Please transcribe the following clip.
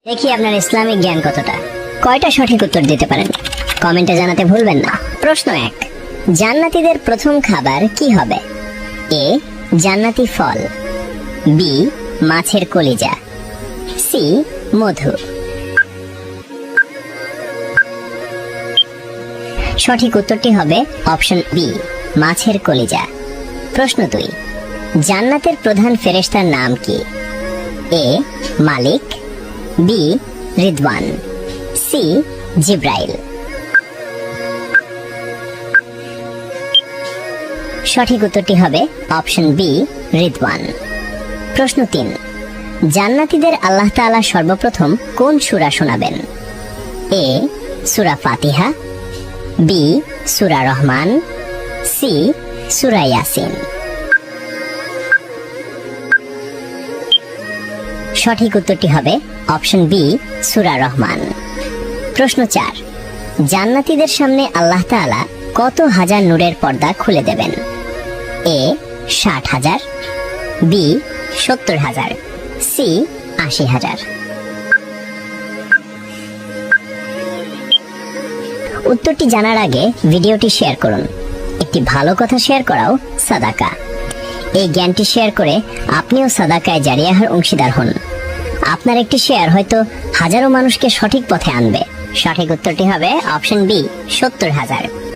দেখি আপনার ইসলামিক জ্ঞান কতটা। কয়টা সঠিক উত্তর দিতে পারেন কমেন্টে জানাতে ভুলবেন না। প্রশ্ন 1, জান্নাতীদের প্রথম খাবার কি হবে? এ, জান্নাতি ফল, বি, মাছের কলিজা, সি, মধু। সঠিক উত্তরটি হবে অপশন বি, মাছের কলিজা। প্রশ্ন 2, জান্নাতের প্রধান ফেরেশতার নাম কি? এ, মালিক, বি, রিদওয়ান, সি, জিব্রাইল। সঠিক উত্তরটি হবে অপশন বি, রিদওয়ান। প্রশ্ন 3, জান্নাতীদের আল্লাহ তাআলা সর্বপ্রথম কোন সূরা শোনাবেন? এ, সূরা ফাতিহা, বি, সূরা রহমান, সি, সূরা ইয়াসিন। সঠিক উত্তরটি হবে অপশন বি, সূরা রহমান। প্রশ্ন 4, জান্নাতীদের সামনে আল্লাহ তাআলা কত হাজার নূরের পর্দা খুলে দেবেন? এ, 60,000, বি, 70,000, সি, 80,000। উত্তরটি জানার আগে ভিডিওটি শেয়ার করুন। একটি ভালো কথা শেয়ার করাও সাদাকা। এই জ্ঞানটি শেয়ার করে আপনিও সাদাকায়ে জারিয়াহর অংশীদার হন। আপনার একটি শেয়ার হয়তো হাজারো মানুষকে সঠিক পথে আনবে। সঠিক উত্তরটি হবে অপশন বি, 70,000।